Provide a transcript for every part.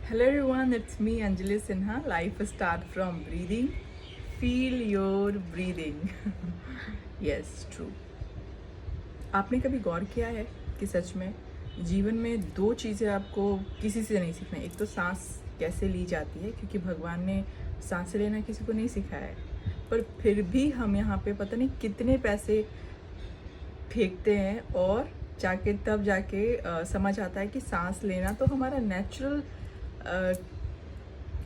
Hello everyone, it's me Anjali Sinha. Life start from breathing. Feel your breathing. Yes, true. आपने कभी गौर किया है कि सच में जीवन में दो चीज़ें आपको किसी से नहीं सीखना है। एक तो सांस कैसे ली जाती है, क्योंकि भगवान ने सांस लेना किसी को नहीं सिखाया है, पर फिर भी हम यहाँ पे पता नहीं कितने पैसे फेंकते हैं और तब जाके समझ आता है कि सांस लेना तो हमारा नेचुरल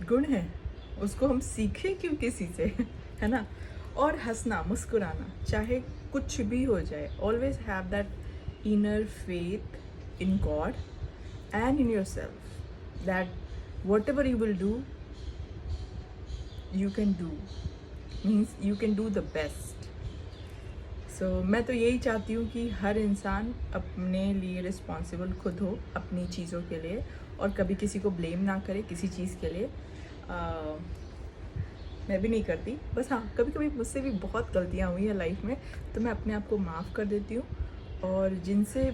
गुण है, उसको हम सीखें क्यों किसी से, है ना। और हंसना मुस्कुराना चाहे कुछ भी हो जाए, always have that inner faith in God and in your self that what ever you will do you can do, means you can do the best. मैं तो यही चाहती हूँ कि हर इंसान अपने लिए रिस्पॉन्सिबल खुद हो अपनी चीज़ों के लिए, और कभी किसी को ब्लेम ना करे किसी चीज़ के लिए। मैं भी नहीं करती, बस हाँ कभी कभी मुझसे भी बहुत गलतियाँ हुई हैं लाइफ में, तो मैं अपने आप को माफ़ कर देती हूँ, और जिनसे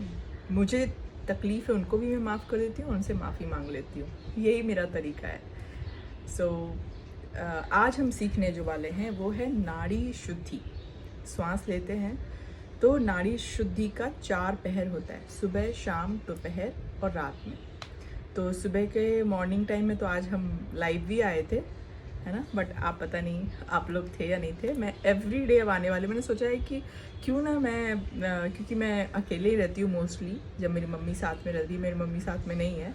मुझे तकलीफ़ है उनको भी मैं माफ़ कर देती हूँ, उनसे माफ़ी मांग लेती हूँ। यही मेरा तरीका है। आज हम सीखने जो वाले हैं वो है नाड़ी शुद्धि। श्वास लेते हैं तो नाड़ी शुद्धि का 4 पहर होता है, सुबह, शाम, दोपहर और रात में। तो सुबह के मॉर्निंग टाइम में तो आज हम लाइव भी आए थे, है ना, बट आप पता नहीं आप लोग थे या नहीं थे। मैं एवरी डे अब आने वाले, मैंने सोचा है कि क्यों ना मैं क्योंकि मैं अकेले ही रहती हूँ मोस्टली, जब मेरी मम्मी साथ में रहती है, मेरी मम्मी साथ में नहीं है,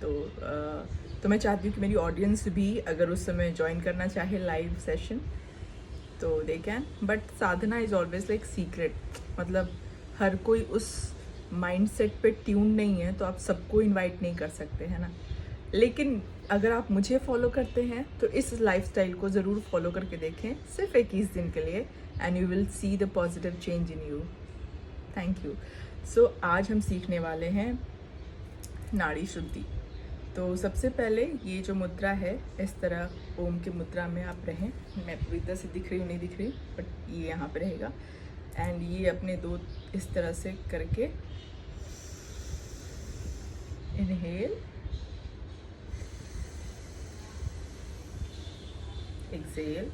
तो मैं चाहती हूँ कि मेरी ऑडियंस भी अगर उस समय ज्वाइन करना चाहे लाइव सेशन तो they can, but Sadhana is always like secret. मतलब हर कोई उस माइंडसेट पे ट्यून नहीं है, तो आप सबको इनवाइट नहीं कर सकते, है ना। लेकिन अगर आप मुझे फॉलो करते हैं तो इस लाइफस्टाइल को ज़रूर फॉलो करके देखें, सिर्फ 21 दिन के लिए, and you will see the positive change in you. Thank you. आज हम सीखने वाले हैं नाड़ी शुद्धि। तो सबसे पहले ये जो मुद्रा है, इस तरह ओम की मुद्रा में आप रहें। मैं पूरी तरह से दिख रही हूँ नहीं दिख रही, बट ये यहाँ पे रहेगा, एंड ये अपने दो इस तरह से करके इनहेल, एक्सेल,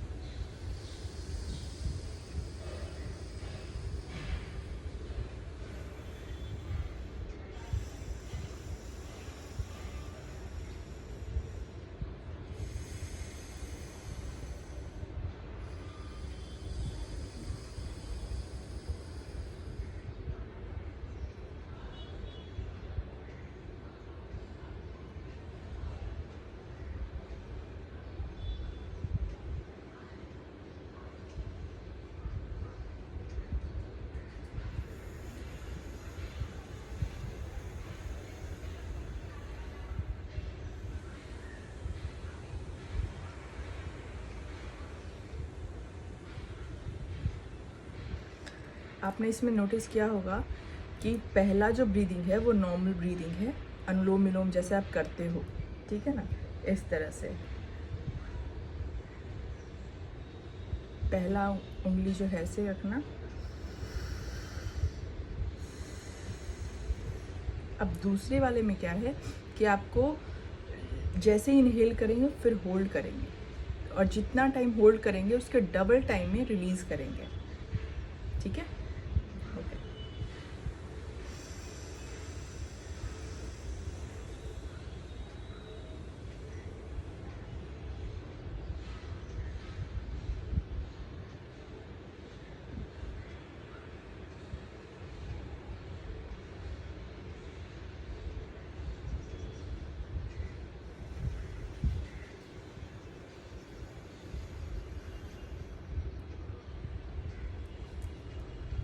आपने इसमें नोटिस किया होगा कि पहला जो ब्रीदिंग है वो नॉर्मल ब्रीदिंग है, अनुलोम विलोम जैसे आप करते हो, ठीक है ना। इस तरह से पहला उंगली जो है ऐसे रखना। अब दूसरे वाले में क्या है कि आपको जैसे ही इनहेल करेंगे फिर होल्ड करेंगे, और जितना टाइम होल्ड करेंगे उसके डबल टाइम में रिलीज करेंगे, ठीक है। ओके।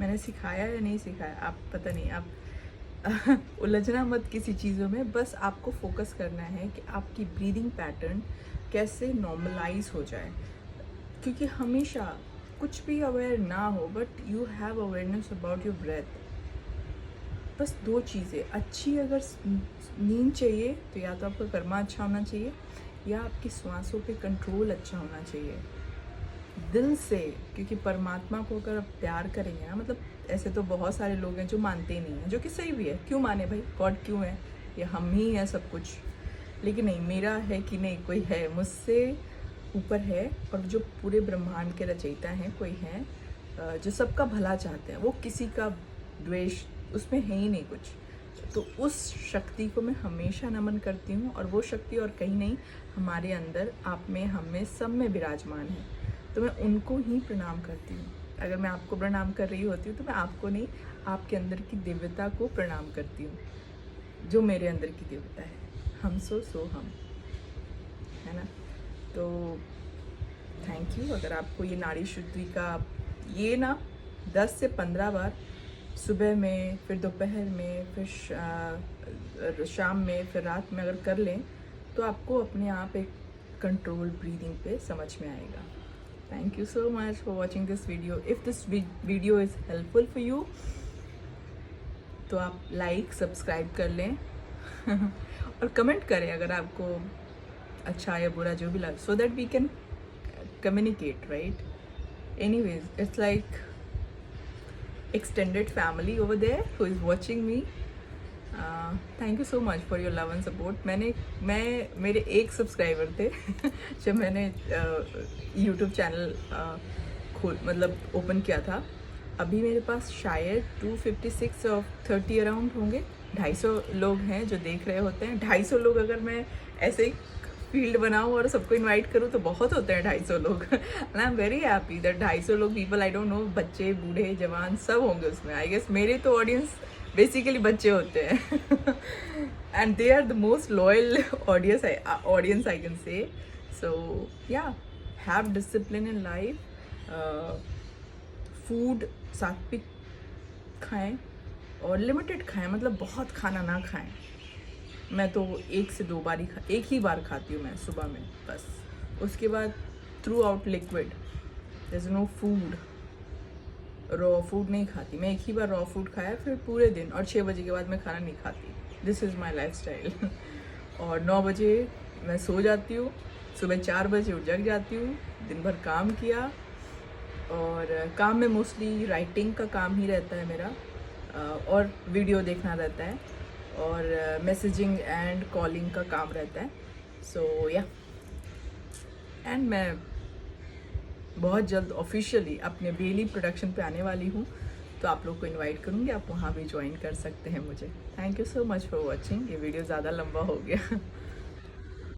मैंने सिखाया या नहीं सिखाया आप पता नहीं, आप उलझना मत किसी चीज़ों में, बस आपको फोकस करना है कि आपकी ब्रीदिंग पैटर्न कैसे नॉर्मलाइज हो जाए। क्योंकि हमेशा कुछ भी अवेयर ना हो, but you have awareness about your breath. बस दो चीज़ें अच्छी, अगर नींद चाहिए तो या तो आपका कर्मा अच्छा होना चाहिए, या आपकी सांसों पे कंट्रोल अच्छा होना चाहिए दिल से। क्योंकि परमात्मा को अगर आप प्यार करेंगे ना, मतलब ऐसे तो बहुत सारे लोग हैं जो मानते ही नहीं हैं, जो कि सही भी है, क्यों माने भाई, गॉड क्यों है, ये हम ही हैं सब कुछ। लेकिन नहीं, मेरा है कि नहीं, कोई है मुझसे ऊपर है, और जो पूरे ब्रह्मांड के रचयिता हैं कोई है जो सबका भला चाहते हैं, वो किसी का द्वेष उसमें है ही नहीं कुछ। तो उस शक्ति को मैं हमेशा नमन करती हूँ, और वो शक्ति और कहीं नहीं, हमारे अंदर, आप में, हम में, सब में विराजमान है। तो मैं उनको ही प्रणाम करती हूँ। अगर मैं आपको प्रणाम कर रही होती हूँ तो मैं आपको नहीं, आपके अंदर की दिव्यता को प्रणाम करती हूँ, जो मेरे अंदर की दिव्यता है। हम सो हम, है ना। तो थैंक यू। अगर आपको ये नाड़ी शुद्धि का, ये ना 10 से 15 बार सुबह में, फिर दोपहर में, फिर शाम में, फिर रात में अगर कर लें तो आपको अपने आप एक कंट्रोल ब्रीदिंग पे समझ में आएगा। Thank you so much for watching this video. If this video is helpful for you तो आप लाइक सब्सक्राइब कर लें और कमेंट करें अगर आपको अच्छा या बुरा जो भी लगे, so that we can communicate, right? Anyways, it's like extended family over there who is watching me. Thank you so much for your love and support. मेरे एक सब्सक्राइबर थे जब मैंने YouTube चैनल मतलब ओपन किया था। अभी मेरे पास शायद 256 और 30 अराउंड होंगे, 250 लोग हैं जो देख रहे होते हैं। 250 लोग अगर मैं ऐसे ही फील्ड बनाऊँ और सबको इनवाइट करूँ तो बहुत होते हैं 250 लोग। And I am very happy that 250 लोग, पीपल आई डोंट नो, बच्चे बूढ़े जवान सब होंगे उसमें। आई गेस मेरे तो ऑडियंस बेसिकली बच्चे होते हैं and they are the most loyal audience I can say. So yeah, have discipline in life, food सात्विक खाएं और लिमिटेड खाएं, मतलब बहुत खाना ना खाएं। मैं तो 1 से 2 बार ही एक ही बार खाती हूँ मैं सुबह में बस। उसके बाद through liquid, there is no food, raw food नहीं खाती मैं। एक ही बार रॉ फूड खाया, फिर पूरे दिन, और 6 बजे के बाद मैं खाना नहीं खाती। This is my life style. और 9 बजे मैं सो जाती हूँ, सुबह 4 बजे उठ जग जाती हूँ। दिन भर काम किया, और काम में मोस्टली राइटिंग का काम ही रहता है मेरा, और वीडियो देखना रहता है, और मैसेजिंग एंड कॉलिंग का काम रहता है। सो या, एंड मैं बहुत जल्द ऑफिशियली अपने बेली प्रोडक्शन पे आने वाली हूँ, तो आप लोग को इनवाइट करूँगी, आप वहाँ भी ज्वाइन कर सकते हैं मुझे। Thank you so much for watching. ये वीडियो ज़्यादा लंबा हो गया।